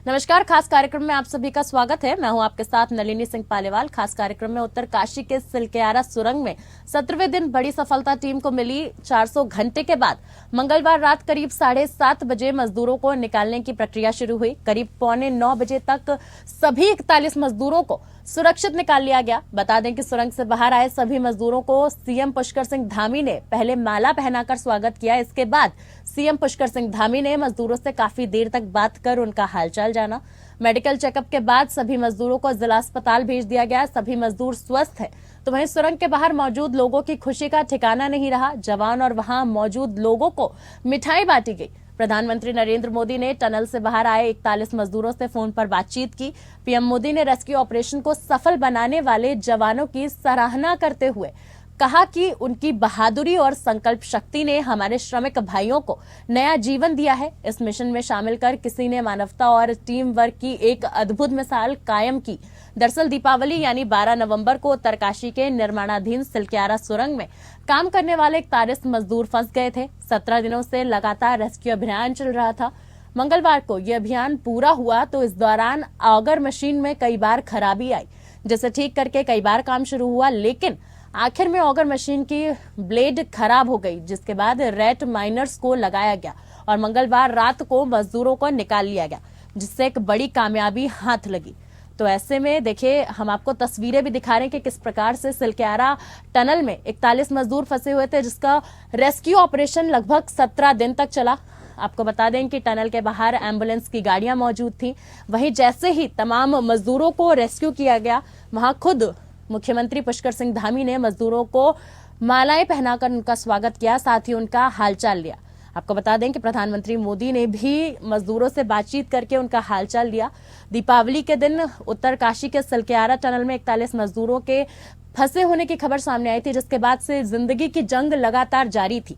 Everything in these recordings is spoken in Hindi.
नमस्कार। खास कार्यक्रम में आप सभी का स्वागत है। मैं हूं आपके साथ नलिनी सिंह पालीवाल। खास कार्यक्रम में उत्तरकाशी के सिलक्यारा सुरंग में 17वें दिन बड़ी सफलता टीम को मिली। 400 घंटे के बाद मंगलवार रात करीब 7:30 बजे मजदूरों को निकालने की प्रक्रिया शुरू हुई। करीब 8:45 बजे तक सभी 41 मजदूरों को सुरक्षित निकाल लिया गया। बता दें कि सुरंग से बाहर आए सभी मजदूरों को सीएम पुष्कर सिंह धामी ने पहले माला पहनाकर स्वागत किया। इसके बाद सीएम पुष्कर सिंह धामी ने मजदूरों से काफी देर तक बात कर उनका हालचाल जाना। मेडिकल चेकअप के बाद सभी मजदूरों को जिला अस्पताल भेज दिया गया। सभी मजदूर स्वस्थ हैं। तो वहीं सुरंग के बाहर मौजूद लोगों की खुशी का ठिकाना नहीं रहा। जवान और वहां मौजूद लोगों को मिठाई बांटी गई। प्रधानमंत्री नरेंद्र मोदी ने टनल से बाहर आए 41 मजदूरों से फोन पर बातचीत की। पीएम मोदी ने रेस्क्यू ऑपरेशन को सफल बनाने वाले जवानों की सराहना करते हुए कहा कि उनकी बहादुरी और संकल्प शक्ति ने हमारे श्रमिक भाइयों को नया जीवन दिया है। इस मिशन में शामिल कर किसी ने मानवता और टीम वर्क की एक अद्भुत मिसाल कायम की। दरअसल दीपावली यानी 12 नवंबर को उत्तरकाशी के निर्माणाधीन सिलक्यारा सुरंग में काम करने वाले 41 मजदूर फंस गए थे। 17 दिनों से लगातार रेस्क्यू अभियान चल रहा था। मंगलवार को यह अभियान पूरा हुआ तो इस दौरान ऑगर मशीन में कई बार खराबी आई, जिसे ठीक करके कई बार काम शुरू हुआ, लेकिन आखिर में ऑगर मशीन की ब्लेड खराब हो गई, जिसके बाद रेट माइनर्स को लगाया गया और मंगलवार रात को मजदूरों को निकाल लिया गया, जिससे एक बड़ी कामयाबी हाथ लगी। तो ऐसे में देखिए, हम आपको तस्वीरें भी दिखा रहे हैं कि किस प्रकार से सिलक्यारा टनल में 41 मजदूर फंसे हुए थे, जिसका रेस्क्यू ऑपरेशन लगभग 17 दिन तक चला। आपको बता दें कि टनल के बाहर एम्बुलेंस की गाड़ियां मौजूद थी। वहीं जैसे ही तमाम मजदूरों को रेस्क्यू किया गया, वहां खुद मुख्यमंत्री पुष्कर सिंह धामी ने मजदूरों को मालाएं पहनाकर उनका स्वागत किया, साथ ही उनका हालचाल लिया। आपको बता दें कि प्रधानमंत्री मोदी ने भी मजदूरों से बातचीत करके उनका हालचाल लिया। दीपावली के दिन उत्तरकाशी के सिलक्यारा टनल में 41 मजदूरों के फंसे होने की खबर सामने आई थी, जिसके बाद से जिंदगी की जंग लगातार जारी थी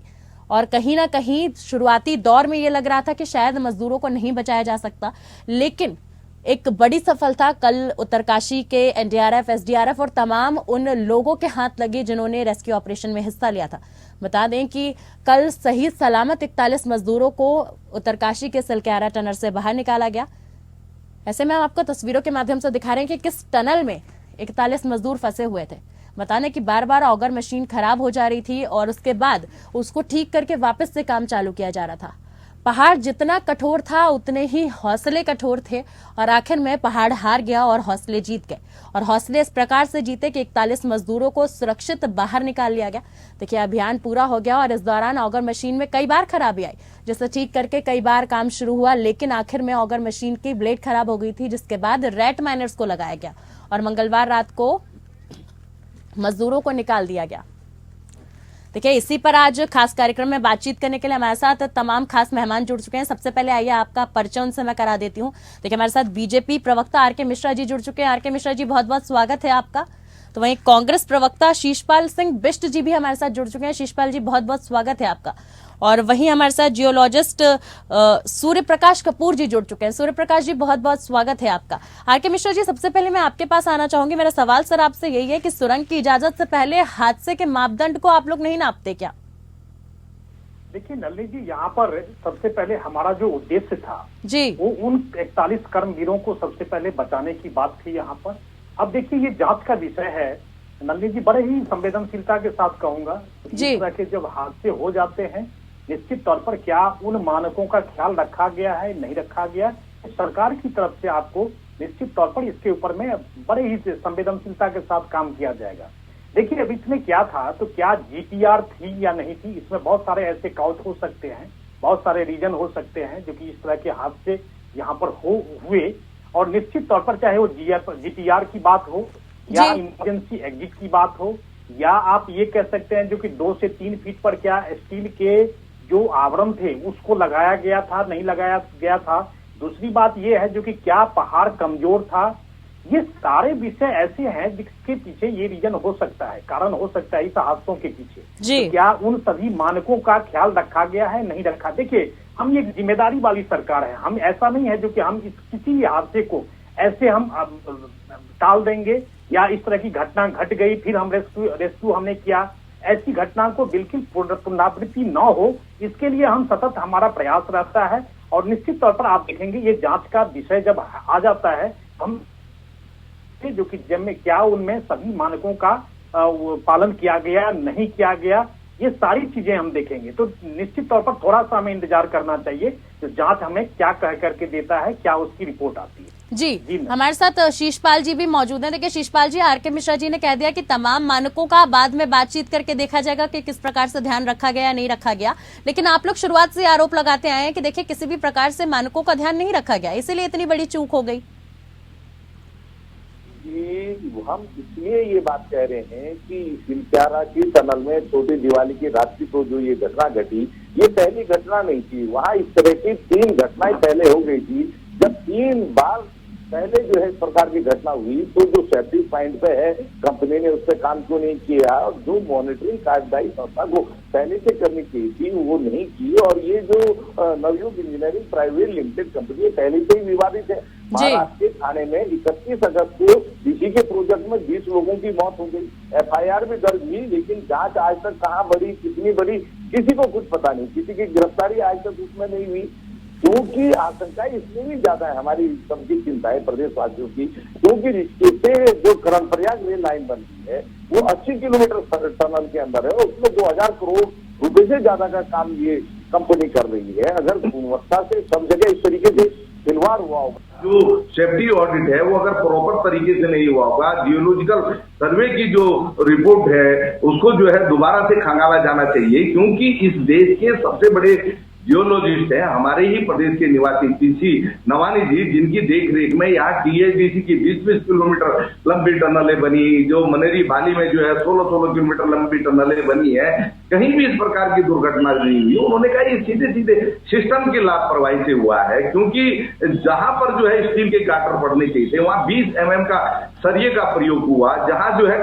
और कहीं ना कहीं शुरुआती दौर में यह लग रहा था कि शायद मजदूरों को नहीं बचाया जा सकता, लेकिन एक बड़ी सफलता कल उत्तरकाशी के एनडीआरएफ, एसडीआरएफ और तमाम उन लोगों के हाथ लगी जिन्होंने रेस्क्यू ऑपरेशन में हिस्सा लिया था। बता दें कि कल सही सलामत 41 मजदूरों को उत्तरकाशी के सिलक्यारा टनल से बाहर निकाला गया। ऐसे में हम आपको तस्वीरों के माध्यम से दिखा रहे हैं कि किस टनल में 41 मजदूर फंसे हुए थे। बताने कि बार बार ऑगर मशीन खराब हो जा रही थी और उसके बाद उसको ठीक करके वापस से काम चालू किया जा रहा था। पहाड़ जितना कठोर था उतने ही हौसले कठोर थे और आखिर में पहाड़ हार गया और हौसले जीत गए। और हौसले इस प्रकार से जीते कि 41 मजदूरों को सुरक्षित बाहर निकाल लिया गया। देखिए, अभियान पूरा हो गया और इस दौरान ऑगर मशीन में कई बार खराबी आई, जिसे ठीक करके कई बार काम शुरू हुआ, लेकिन आखिर में ऑगर मशीन की ब्लेड खराब हो गई थी, जिसके बाद रेट माइनर्स को लगाया गया और मंगलवार रात को मजदूरों को निकाल दिया गया। देखिए, इसी पर आज खास कार्यक्रम में बातचीत करने के लिए हमारे साथ तमाम खास मेहमान जुड़ चुके हैं। सबसे पहले आइए आपका परिचय उनसे मैं करा देती हूँ। देखिए, हमारे साथ बीजेपी प्रवक्ता आर.के. मिश्रा जी जुड़ चुके हैं। आर.के. मिश्रा जी, बहुत बहुत स्वागत है आपका। तो वहीं कांग्रेस प्रवक्ता शीशपाल सिंह बिष्ट जी भी हमारे साथ जुड़ चुके हैं। शीशपाल जी, बहुत बहुत स्वागत है आपका। और वहीं हमारे साथ जियोलॉजिस्ट सूर्य प्रकाश कपूर जी जुड़ चुके हैं। सूर्य प्रकाश जी, बहुत बहुत स्वागत है आपका। आर.के. मिश्रा जी, सबसे पहले मैं आपके पास आना चाहूंगी। मेरा सवाल सर आपसे यही है कि सुरंग की इजाजत से पहले हादसे के मापदंड को आप लोग नहीं नापते क्या? देखिए नलिनी जी, यहाँ पर सबसे पहले हमारा जो उद्देश्य था जी, वो उन 41 कर्मवीरों को सबसे पहले बचाने की बात थी यहाँ पर। अब देखिए, ये जांच का विषय है नलिनी जी, बड़े ही संवेदनशीलता के साथ कहूंगा। इस तरह के जब हादसे हो जाते हैं, निश्चित तौर पर क्या उन मानकों का ख्याल रखा गया है, नहीं रखा गया, सरकार की तरफ से आपको निश्चित तौर पर इसके ऊपर में बड़े ही संवेदनशीलता के साथ काम किया जाएगा। देखिए, अब इसमें क्या था, तो क्या जीपीआर थी या नहीं थी, इसमें बहुत सारे ऐसे काउज हो सकते हैं, बहुत सारे रीजन हो सकते हैं जो कि इस तरह के हादसे यहाँ पर हुए। और निश्चित तौर पर चाहे वो जीपीआर की बात हो या इमरजेंसी एग्जिट की बात हो, या आप ये कह सकते हैं जो कि 2 से 3 फीट पर क्या स्टील के जो आवरण थे उसको लगाया गया था, नहीं लगाया गया था। दूसरी बात ये है जो कि क्या पहाड़ कमजोर था। ये सारे विषय ऐसे हैं जिसके पीछे ये रीजन हो सकता है, कारण हो सकता है इस हादसों के पीछे। तो क्या उन सभी मानकों का ख्याल रखा गया है, नहीं रखा। देखिए, हम ये जिम्मेदारी वाली सरकार है। हम ऐसा नहीं है जो कि हम इस किसी हादसे को ऐसे हम टाल देंगे या इस तरह की घटना घट गई फिर हम रेस्क्यू हमने किया, ऐसी घटना को बिल्कुल पुनरावृत्ति न हो, इसके लिए हम सतत हमारा प्रयास रहता है। और निश्चित तौर पर आप देखेंगे ये जांच का विषय जब आ जाता है, हम जो कि जब में क्या उनमें सभी मानकों का पालन किया गया नहीं किया गया, ये सारी चीजें हम देखेंगे। तो निश्चित तौर पर थोड़ा सा हमें इंतजार करना चाहिए, जो जांच हमें क्या कह करके देता है, क्या उसकी रिपोर्ट आती है। जी हमारे साथ शीशपाल जी भी मौजूद हैं। देखिए शीशपाल जी, आर के मिश्रा जी ने कह दिया कि तमाम मानकों का बाद में बातचीत करके देखा जाएगा कि किस प्रकार से ध्यान रखा गया या नहीं रखा गया, लेकिन आप लोग शुरुआत से आरोप लगाते आए हैं कि देखिए किसी भी प्रकार से मानकों का ध्यान नहीं रखा गया, इसीलिए इतनी बड़ी चूक हो गई। हम इसलिए ये बात कह रहे हैं कि सिलक्यारा की टनल में छोटी दिवाली की रात्रि को जो ये घटना घटी, ये पहली घटना नहीं थी। वहाँ इस तरह की 3 घटनाएं पहले हो गई थी। जब 3 बार पहले जो है इस प्रकार की घटना हुई, तो जो सेफ्टी पॉइंट पे है कंपनी ने उस पर काम क्यों नहीं किया, और जो मॉनिटरिंग कार्यदायी संस्था को पहले से करनी चाहिए थी वो नहीं की। और ये जो Navyug engineering private limited company पहले से ही विवादित है। महाराष्ट्र के थाने में 31 अगस्त को इसी के प्रोजेक्ट में 20 लोगों की मौत हो गई, FIR भी दर्ज हुई, लेकिन जांच आज तक कहाँ बढ़ी, कितनी बढ़ी, किसी को कुछ पता नहीं, किसी की गिरफ्तारी आज तक उसमें नहीं हुई। क्योंकि आशंका इसमें भी ज्यादा है, हमारी सबकी चिंता है प्रदेशवासियों की, क्योंकि इससे जो कर्णप्रयाग रेल लाइन बनती है वो 80 किलोमीटर टनल के अंदर है, उसमें 2000 करोड़ रुपए से ज्यादा का काम ये कंपनी कर रही है। अगर गुणवत्ता से सब जगह इस तरीके से खिलवाड़ हुआ होगा, जो सेफ्टी ऑडिट है वो अगर प्रॉपर तरीके से नहीं हुआ होगा, जियोलॉजिकल सर्वे की जो रिपोर्ट है उसको जो है दोबारा से खंगाला जाना चाहिए, क्योंकि इस देश के सबसे बड़े जियोलॉजिस्ट है हमारे ही प्रदेश के निवासी पीसी नवानी जी, जिनकी देख रेख में यहाँ THDC की 20-20 किलोमीटर लंबी टनलें बनी, जो मनेरी बाली में जो है 16-16 किलोमीटर लंबी टनलें बनी है, कहीं भी इस प्रकार की दुर्घटना नहीं हुई। उन्होंने कहा ये सीधे सीधे सिस्टम की लापरवाही से हुआ है, क्योंकि जहां पर जो है स्टील के गाटर पड़ने चाहिए थे वहां 20 mm का सरिये का प्रयोग हुआ, जहां जो है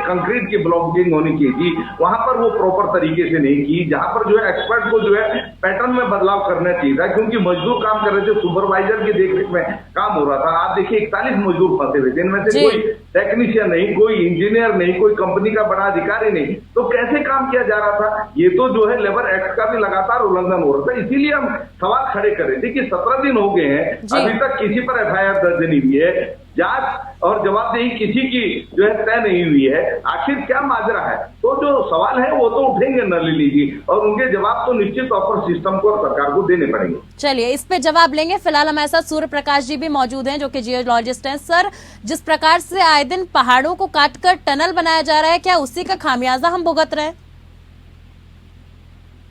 कंक्रीट की ब्लॉकिंग होनी चाहिए थी वहां पर वो प्रॉपर तरीके से नहीं की, जहां पर जो है एक्सपर्ट को जो है पैटर्न में बदलाव करना चाहिए था, क्योंकि मजदूर काम कर रहे थे, सुपरवाइजर की देखरेख में काम हो रहा था। आप देखिए 41 मजदूर फंसे हुए थे, इनमें से कोई टेक्नीशियन नहीं, कोई इंजीनियर नहीं, कोई कंपनी का बड़ा अधिकारी नहीं, तो कैसे काम किया जा रहा था? ये तो जो है लेबर एक्ट का भी लगातार उल्लंघन हो रहा था। इसीलिए हम सवाल खड़े कर रहे थे कि 17 दिन हो गए हैं, अभी तक किसी पर FIR दर्ज नहीं हुई है, जांच और जवाबदेही किसी की जो है तय नहीं हुई है, आखिर क्या माजरा है? तो जो सवाल है वो तो उठेंगे नलिनी जी, और उनके जवाब तो निश्चित तौर पर सिस्टम को और सरकार को देने पड़ेंगे। चलिए इस पे जवाब लेंगे। फिलहाल हमारे साथ सूर्य प्रकाश जी भी मौजूद हैं, जो कि जियोलॉजिस्ट हैं। सर, जिस प्रकार से आए दिन पहाड़ों को काटकर टनल बनाया जा रहा है, क्या उसी का खामियाजा हम भुगत रहे हैं?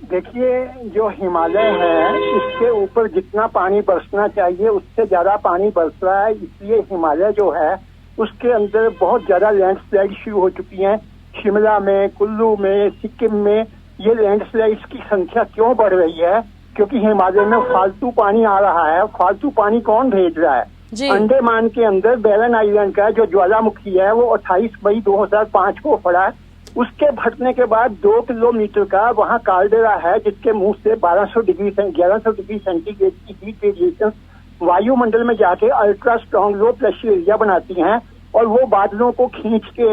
देखिए, जो हिमालय है इसके ऊपर जितना पानी बरसना चाहिए उससे ज्यादा पानी बरस रहा है, इसलिए हिमालय जो है उसके अंदर बहुत ज्यादा लैंडस्लाइड शुरू हो चुकी हैं। शिमला में, कुल्लू में, सिक्किम में ये लैंडस्लाइड्स की संख्या क्यों बढ़ रही है? क्योंकि हिमालय में फालतू पानी आ रहा है। फालतू पानी कौन भेज रहा है? अंडमान के अंदर बैरन आइलैंड का जो ज्वालामुखी है वो 28 मई 2005 को फटा। उसके फटने के बाद 2 किलोमीटर का वहाँ काल्डेरा है, जिसके मुंह से 1100 डिग्री सेंटीग्रेड की हीट रेडिएशन वायुमंडल में जाके ultra strong low pressure area बनाती हैं, और वो बादलों को खींच के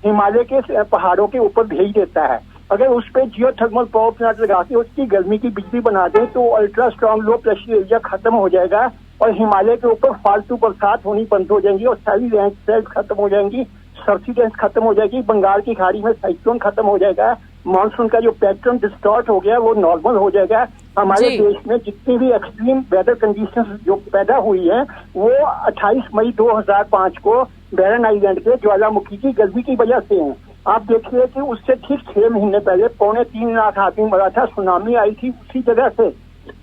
हिमालय के पहाड़ों के ऊपर भेज देता है। अगर उस पर जियोथर्मल पावर प्लांट लगा के उसकी गर्मी की बिजली बना दें तो ultra strong low pressure area खत्म हो जाएगा, और हिमालय के ऊपर फालतू बरसात होनी बंद हो जाएंगी, और सारी लैंडस्लाइड खत्म हो जाएंगी, सबसिडेंस खत्म हो जाएगी, बंगाल की खाड़ी में साइक्लोन खत्म हो जाएगा, मानसून का जो पैटर्न डिस्टॉर्ट हो गया वो नॉर्मल हो जाएगा। हमारे देश में जितनी भी एक्सट्रीम वेदर कंडीशंस जो पैदा हुई है वो 28 मई 2005 को बैरन आइलैंड के ज्वालामुखी की गर्मी की वजह से है। आप देखिए कि उससे ठीक 6 महीने पहले 2.25 लाख आदमी मरा था, सुनामी आई थी उसी जगह से।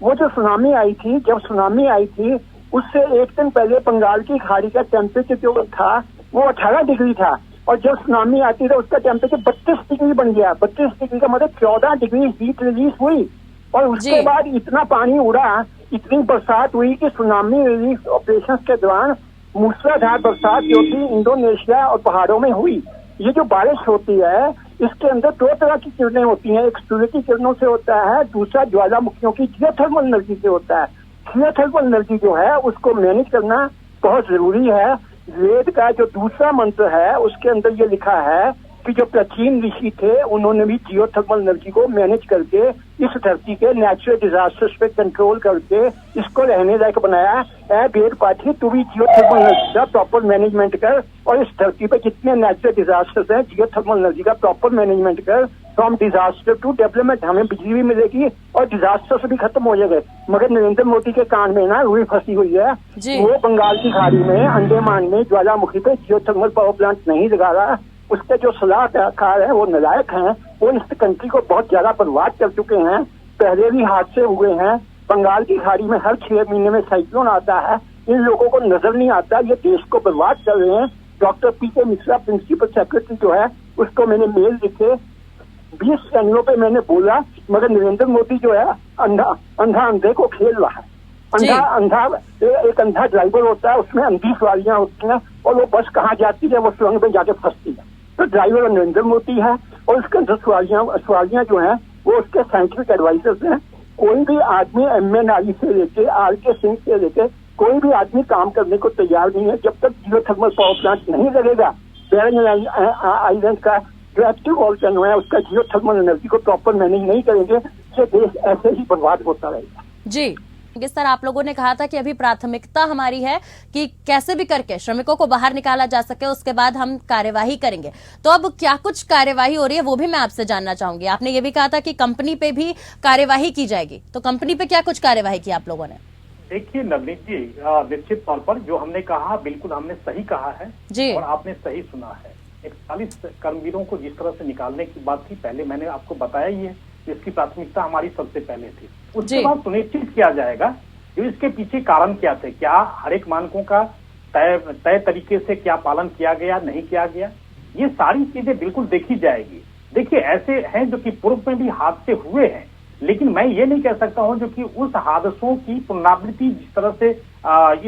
वो जो सुनामी आई थी, जब सुनामी आई थी उससे एक दिन पहले बंगाल की खाड़ी का टेम्परेचर जो था वो 18 डिग्री था, और जब सुनामी आती है उसका टेम्परेचर 32 डिग्री बन गया। 32 डिग्री का मतलब 14 डिग्री हीट रिलीज हुई, और उसके बाद इतना पानी उड़ा, इतनी बरसात हुई कि सुनामी रिलीफ ऑपरेशन के दौरान मूसलाधार बरसात जो थी इंडोनेशिया और पहाड़ों में हुई। ये जो बारिश होती है इसके अंदर 2 तरह की किरणें होती हैं, एक सूर्य की किरणों से होता है, दूसरा ज्वालामुखियों की जियोथर्मल एनर्जी से होता है। जियोथर्मल एनर्जी जो है उसको मैनेज करना बहुत जरूरी है। वेद का जो दूसरा मंत्र है उसके अंदर ये लिखा है कि जो प्राचीन ऋषि थे उन्होंने भी जियोथर्मल एनर्जी को मैनेज करके इस धरती के नेचुरल डिजास्टर्स पे कंट्रोल करके इसको रहने लायक बनाया है। बेर पाठी तू भी जियोथर्मल एनर्जी का प्रॉपर मैनेजमेंट कर और इस धरती पे जितने नेचुरल डिजास्टर्स हैं जियोथर्मल एनर्जी का प्रॉपर मैनेजमेंट कर। फ्रॉम डिजास्टर टू डेवलपमेंट, हमें बिजली भी मिलेगी और डिजास्टर भी खत्म हो जाएगा। मगर नरेंद्र मोदी के कान में ना रुई फंसी हुई है, वो बंगाल की खाड़ी में अंडमान में ज्वालामुखी पे जियोथर्मल पावर प्लांट नहीं लगा रहा। उसके जो सलाहकार है वो नालायक हैं, वो इस कंट्री को बहुत ज्यादा बर्बाद कर चुके हैं। पहले भी हादसे हुए हैं, बंगाल की खाड़ी में हर 6 महीने में साइक्लोन आता है। इन लोगों को नजर नहीं आता, ये देश को बर्बाद कर रहे हैं। Doctor P K. Mishra principal secretary जो है उसको मैंने मेल लिखे, 20 चैनलों पे मैंने बोला, मगर नरेंद्र मोदी जो है अंधा अंधे को खेल रहा है। एक अंधा ड्राइवर होता है, उसमें अंधी सवारियां होती हैं और वो बस कहाँ जाती है, वो सुरंग में जाके फंसती है। तो ड्राइवर नरेंद्र मोदी है और उसके अंदर सवारियां जो हैं वो उसके साइंटिफिक एडवाइजर्स हैं। कोई भी आदमी MNI से लेके R.K. सिंह से लेके कोई भी आदमी काम करने को तैयार नहीं है जब तक जियोथर्मल पावर प्लांट नहीं लगेगा। बैरिंग आइलैंड का जो एक्टिव वोल्केनो है उसका जियोथर्मल एनर्जी को प्रॉपर मैनेज नहीं करेंगे, ये देश ऐसे ही बर्बाद होता रहेगा। जी सर, आप लोगों ने कहा था कि अभी प्राथमिकता हमारी है कि कैसे भी करके श्रमिकों को बाहर निकाला जा सके, उसके बाद हम कार्यवाही करेंगे। तो अब क्या कुछ कार्यवाही हो रही है वो भी मैं आपसे जानना चाहूंगी। आपने ये भी कहा था कि कंपनी पे भी कार्यवाही की जाएगी, तो कंपनी पे क्या कुछ कार्यवाही की आप लोगों ने? देखिए नवनीत जी, निश्चित तौर पर जो हमने कहा बिल्कुल हमने सही कहा है जी, और आपने सही सुना है। 41 कर्मवीरों को जिस तरह से निकालने की बात थी, पहले मैंने आपको बताया ही है, इसकी प्राथमिकता हमारी सबसे पहले थी। उसके बाद सुनिश्चित किया जाएगा जो इसके पीछे कारण क्या थे, क्या हर एक मानकों का तय तरीके से क्या पालन किया गया, नहीं किया गया, ये सारी चीजें बिल्कुल देखी जाएगी। देखिए ऐसे हैं जो कि पूर्व में भी हादसे हुए हैं, लेकिन मैं ये नहीं कह सकता हूं जो कि उस हादसों की पुनरावृत्ति जिस तरह से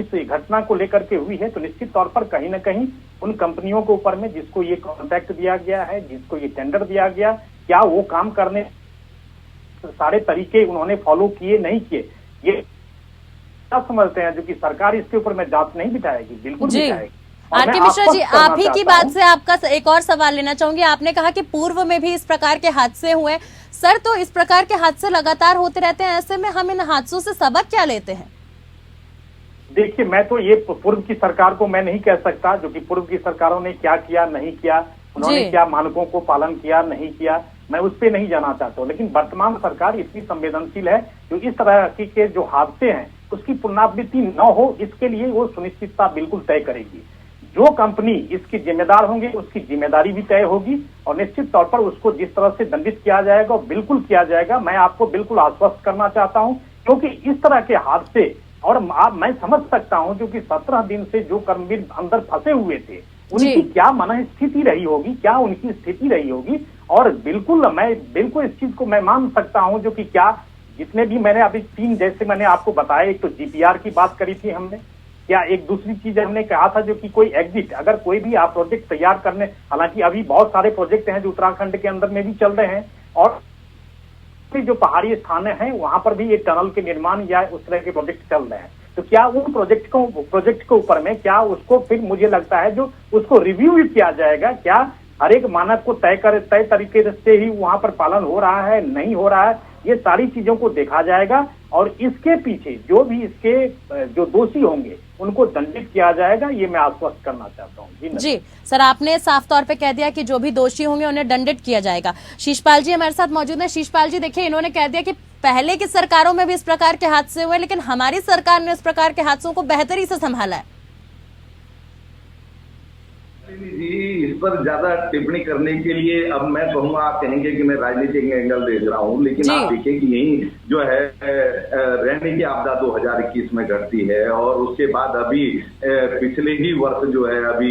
इस घटना को लेकर के हुई है, तो निश्चित तौर पर कहीं ना कहीं उन कंपनियों के ऊपर में जिसको ये कॉन्ट्रैक्ट दिया गया है, जिसको ये टेंडर दिया गया, क्या वो काम करने सारे तरीके उन्होंने फॉलो किए नहीं किए, ये क्या समझते हैं जो कि सरकार इसके ऊपर में जांच नहीं बिठाएगी, बिल्कुल बिठाएगी। आर.के. मिश्रा जी, आप ही की बात से आपका एक और सवाल लेना चाहूंगी। आपने कहा कि पूर्व में भी इस प्रकार के हादसे हुए। सर, तो इस प्रकार के हादसे लगातार होते रहते हैं, ऐसे में हम इन हादसों से सबक क्या लेते हैं? देखिए मैं तो ये पूर्व की सरकार को मैं नहीं कह सकता जो कि पूर्व की सरकारों ने क्या किया नहीं किया, उन्होंने क्या मानकों को पालन किया नहीं किया, मैं उस पर नहीं जाना चाहता हूँ। लेकिन वर्तमान सरकार इतनी संवेदनशील है जो इस तरह के जो हादसे हैं उसकी पुनरावृत्ति न हो, इसके लिए वो सुनिश्चितता बिल्कुल तय करेगी। जो कंपनी इसकी जिम्मेदार होंगे उसकी जिम्मेदारी भी तय होगी और निश्चित तौर पर उसको जिस तरह से दंडित किया जाएगा बिल्कुल किया जाएगा। मैं आपको बिल्कुल आश्वस्त करना चाहता हूं, क्योंकि इस तरह के हादसे और मैं समझ सकता हूं जो कि 17 दिन से जो कर्मवीर अंदर फंसे हुए थे उनकी क्या मन स्थिति रही होगी, क्या उनकी स्थिति रही होगी। और बिल्कुल इस चीज को मैं मान सकता हूं जो कि क्या जितने भी मैंने अभी 3 जैसे मैंने आपको बताया, एक तो GPR की बात करी थी हमने, क्या एक दूसरी चीज हमने कहा था जो कि कोई एग्जिट, अगर कोई भी आप प्रोजेक्ट तैयार करने, हालांकि अभी बहुत सारे प्रोजेक्ट हैं जो उत्तराखंड के अंदर में भी चल रहे हैं और जो पहाड़ी स्थान हैं वहां पर भी ये टनल के निर्माण या उस तरह के प्रोजेक्ट चल रहे हैं, तो क्या उन प्रोजेक्ट के ऊपर में क्या उसको फिर मुझे लगता है जो उसको रिव्यू भी किया जाएगा, क्या हर एक मानक को तय तरीके से ही वहां पर पालन हो रहा है नहीं हो रहा है, ये सारी चीजों को देखा जाएगा और इसके पीछे जो भी इसके जो दोषी होंगे उनको दंडित किया जाएगा, ये मैं आश्वस्त करना चाहता हूँ। जी सर, आपने साफ तौर पे कह दिया कि जो भी दोषी होंगे उन्हें दंडित किया जाएगा। शीशपाल जी हमारे साथ मौजूद हैं। शीशपाल जी, देखिए इन्होंने कह दिया कि पहले की सरकारों में भी इस प्रकार के हादसे हुए, लेकिन हमारी सरकार ने इस प्रकार के हादसों को बेहतरी से संभाला है। जी, इस पर ज्यादा टिप्पणी करने के लिए अब मैं कहूँगा, आप कहेंगे कि मैं राजनीतिक एंगल देख रहा हूँ, लेकिन आप देखिए कि यही जो है रहने की आपदा 2021 में घटती है और उसके बाद अभी पिछले ही वर्ष जो है अभी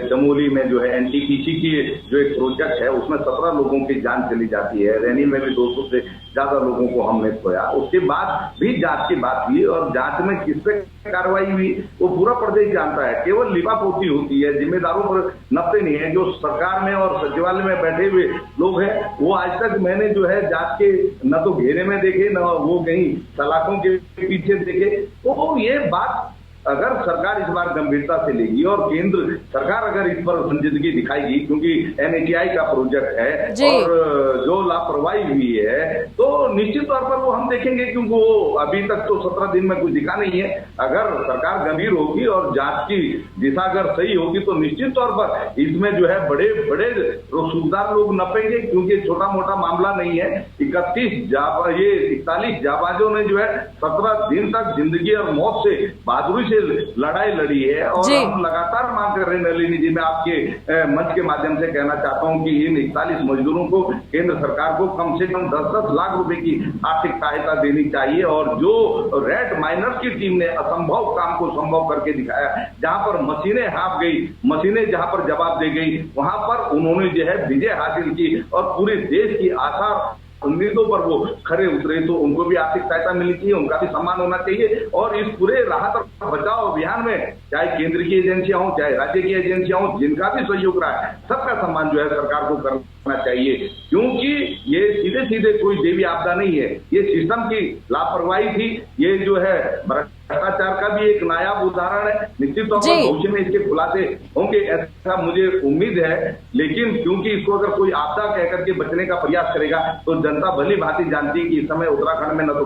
चमोली में जो है NTPC की जो एक प्रोजेक्ट है उसमें 17 लोगों की जान चली जाती है। रैनी में भी 200 से ज्यादा लोगों को हमने खोया। उसके बाद भी जांच की बात हुई और जांच में किस पे कार्रवाई हुई वो पूरा प्रदेश जानता है। केवल लिपापोती होती है, जिम्मेदारों पर नपते नहीं है। जो सरकार में और सचिवालय में बैठे हुए लोग हैं वो आज तक मैंने जो है जांच के न तो घेरे में देखे न वो कहीं सलाखों के पीछे देखे। तो ये बात अगर सरकार इस बार गंभीरता से लेगी और केंद्र सरकार अगर इस पर संजीदगी दिखाएगी, क्योंकि NHAI का प्रोजेक्ट है और जो लापरवाही हुई है तो निश्चित तौर पर वो हम देखेंगे, क्योंकि वो अभी तक तो 17 दिन में कुछ दिखा नहीं है। अगर सरकार गंभीर होगी और जांच की दिशा अगर सही होगी तो निश्चित तौर पर इसमें जो है बड़े बड़े सूबेदार लोग नपेंगे, क्योंकि छोटा मोटा मामला नहीं है। 41 जाबाजों ने जो है 17 दिन तक जिंदगी और मौत से बहादुरी से लड़ाई लड़ी है और हम लगातार मांग कर रहे हैं। नलिनी जी, मैं आपके मंच के माध्यम से कहना चाहता हूं कि इन 41 मजदूरों को केंद्र सरकार को कम से कम 10-10 लाख रुपए की आर्थिक सहायता देनी चाहिए। और जो रेड माइनर्स की टीम ने असंभव काम को संभव करके दिखाया, जहां पर मशीनें हाँफ गई, मशीनें जहां पर जवाब दे गई, वहां पर उन्होंने जो है विजय हासिल की और पूरे देश की आशा उम्मीदों पर वो खरे उतरे। तो उनको भी आर्थिक सहायता मिलनी चाहिए, उनका भी सम्मान होना चाहिए। और इस पूरे राहत और बचाव अभियान में चाहे केंद्र की एजेंसियां हो, चाहे राज्य की एजेंसियां हो, जिनका भी सहयोग रहा है, सबका सम्मान जो है सरकार को करना चाहिए, क्योंकि ये सीधे सीधे कोई देवी आपदा नहीं है, ये सिस्टम की लापरवाही थी। ये जो है भ्रष्टाचार का भी एक नायाब उदाहरण है। निश्चित तौर पर भविष्य में इसके खुलासे होंगे, ऐसा मुझे उम्मीद है। लेकिन क्योंकि इसको अगर कोई आपदा कहकर के बचने का प्रयास करेगा तो जनता भली भांति जानती है कि इस समय उत्तराखंड में न तो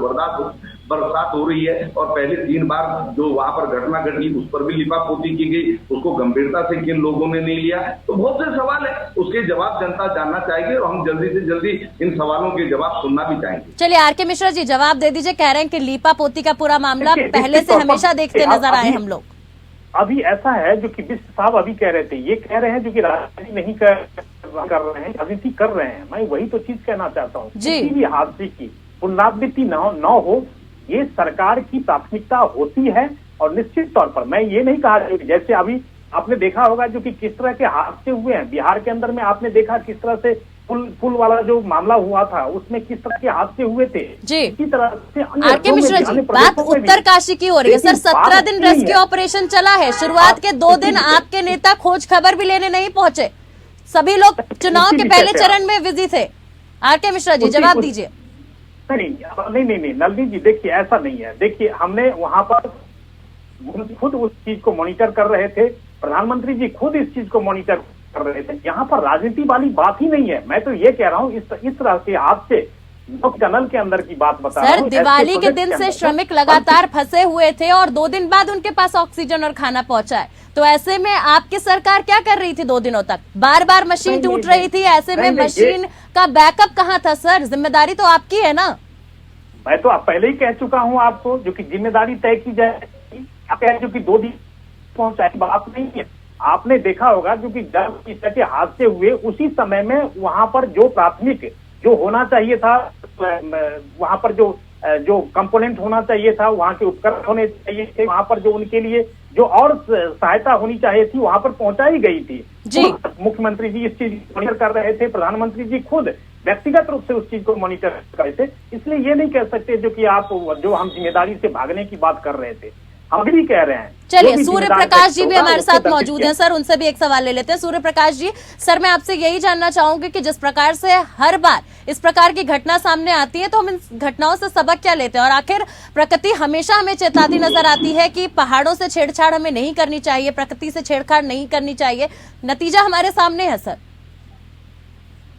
बरसात हो रही है और पहले 3 बार जो वहां पर घटना घटी उस पर भी लिपापोती की गई, उसको गंभीरता से किन लोगों ने नहीं लिया। तो बहुत से सवाल है, उसके जवाब जनता जानना चाहेगी और हम जल्दी से जल्दी इन सवालों के जवाब सुनना भी चाहेंगे। चलिए आर.के. मिश्रा जी जवाब दे दीजिए। कह रहे हैं कि लीपापोती का पूरा मामला पहले से हमेशा देखते नजर आए हम लोग। अभी ऐसा है जो कि बिष्ट साहब अभी कह रहे थे, ये कह रहे हैं जो कि राजनीति नहीं कर रहे हैं, राजनीति कर रहे हैं। मैं वही तो चीज कहना चाहता हूँ, किसी भी हादसे की पुनरावृत्ति न हो, ये सरकार की प्राथमिकता होती है। और निश्चित तौर पर मैं ये नहीं कहा, जैसे अभी आपने देखा होगा जो कि किस तरह के हादसे हुए हैं बिहार के अंदर में, आपने देखा किस तरह से पुल वाला जो मामला हुआ था उसमें किस तरह के हादसे हुए थे जी। इसी तरह से आर.के. मिश्रा जी, बात उत्तरकाशी की हो रही है सर। 17 दिन रेस्क्यू ऑपरेशन चला है। शुरुआत के 2 दिन आपके नेता खोज खबर भी लेने नहीं पहुंचे, सभी लोग चुनाव के पहले चरण में बिजी थे। आर.के. मिश्रा जी जवाब दीजिए। नहीं नलिनी जी, देखिए ऐसा नहीं है। देखिए हमने वहां पर खुद उस चीज को मॉनिटर कर रहे थे, प्रधानमंत्री जी खुद इस चीज को मॉनिटर कर रहे थे। यहाँ पर राजनीति वाली बात ही नहीं है। मैं तो ये कह रहा हूँ इस तरह से आपसे टनल के अंदर की बात बता रहा हूं। सर दिवाली के दिन से श्रमिक लगातार फंसे हुए थे और 2 दिन बाद उनके पास ऑक्सीजन और खाना पहुंचा है। तो ऐसे में आपकी सरकार क्या कर रही थी 2 दिनों तक? बार बार मशीन टूट रही थी, ऐसे में मशीन का बैकअप कहाँ था सर? जिम्मेदारी तो आपकी है ना। मैं तो पहले ही कह चुका हूँ आपको, जो कि जिम्मेदारी तय की जाए, जो कि 2 दिन पहुंचाई बात नहीं है। आपने देखा होगा जो कि जब इस तरह के हादसे हुए उसी समय में वहां पर जो प्राथमिक जो होना चाहिए था, वहां पर जो कंपोनेंट होना चाहिए था, वहां के उपकरण होने चाहिए थे, वहां पर जो उनके लिए जो और सहायता होनी चाहिए थी वहां पर पहुंचाई गई थी जी। मुख्यमंत्री जी इस चीज मॉनिटर कर रहे थे, प्रधानमंत्री जी खुद व्यक्तिगत रूप से उस चीज को मॉनिटर कर रहे थे। इसलिए ये नहीं कह सकते जो कि आप जो हम जिम्मेदारी से भागने की बात कर रहे थे, हम भी कह रहे हैं। चलिए सूर्य प्रकाश जी भी हमारे साथ मौजूद हैं सर, उनसे भी एक सवाल ले लेते हैं। सूर्य प्रकाश जी, सर मैं आपसे यही जानना चाहूंगी कि जिस प्रकार से हर बार इस प्रकार की घटना सामने आती है तो हम इन घटनाओं से सबक क्या लेते हैं? और आखिर प्रकृति हमेशा हमें चेताती नजर आती है कि पहाड़ों से छेड़छाड़ हमें नहीं करनी चाहिए, प्रकृति से छेड़छाड़ नहीं करनी चाहिए। नतीजा हमारे सामने है सर।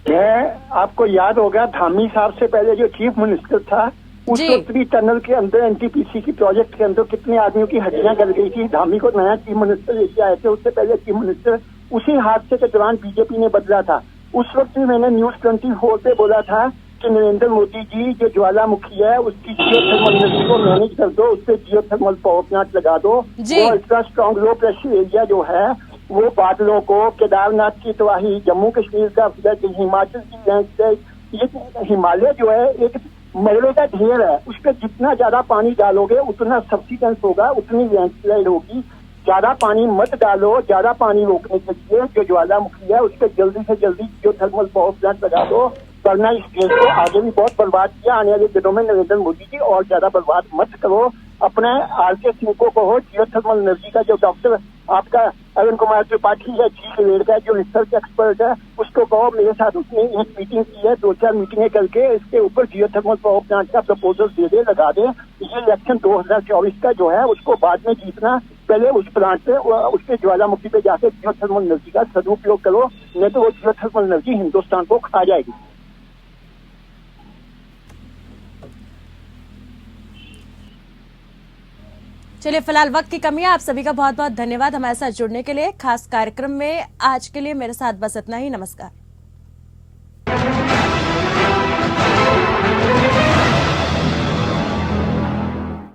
मैं आपको याद होगा धामी साहब से पहले जो चीफ मिनिस्टर था, उस उत्तरी टनल के अंदर एनटीपीसी की प्रोजेक्ट के अंदर कितने आदमियों की हड्डियां गल गई थी। धामी को नया चीफ मिनिस्टर लेके आए थे, उससे पहले चीफ मिनिस्टर उसी हादसे के दौरान बीजेपी ने बदला था। उस वक्त भी मैंने न्यूज 24 पे बोला था कि नरेंद्र मोदी जी जो ज्वालामुखी है उसकी जियोथर्मल इंडस्ट्री को मैनेज कर दो, उससे जियोथर्मल पावर प्लांट लगा दो। वो ultra strong low pressure area जो है वो बादलों को, केदारनाथ की तबाही, जम्मू कश्मीर का हिमाचल की लैंडस्लाइड, ये हिमालय जो है एक मलबे का ढेर है, उस पर जितना ज्यादा पानी डालोगे उतना सब्सिडेंस होगा, उतनी लैंडस्लाइड होगी। ज्यादा पानी मत डालो, ज्यादा पानी रोकने के लिए जो ज्वालामुखी है उस पर जल्दी से जल्दी जो थर्मल पावर प्लांट लगा दो, वरना इस देश को आगे भी बहुत बर्बाद किया। आने वाले दिनों में नरेंद्र मोदी जी और ज्यादा बर्बाद मत करो। अपने आर.के. सिंह को कहो, जियोथर्मल एनर्जी का जो डॉक्टर आपका अरुण कुमार त्रिपाठी है, जी लेड का जो रिसर्च एक्सपर्ट है, उसको कहो मेरे साथ उसने एक मीटिंग की है, 2-4 मीटिंगें करके इसके ऊपर जियोथर्मल पावर प्लांट का प्रपोजल दे दे, लगा दे। ये इलेक्शन 2024 का जो है उसको बाद में जीतना, पहले उस प्लांट पे उसके ज्वालामुखी पे जाके जियोथर्मल एनर्जी का सदुपयोग करो, नहीं तो वो जियोथर्मल एनर्जी हिंदुस्तान को खा जाएगी। चलिए, फिलहाल वक्त की कमी है। आप सभी का बहुत बहुत धन्यवाद हमारे साथ जुड़ने के लिए। खास कार्यक्रम में आज के लिए मेरे साथ बस इतना ही। नमस्कार।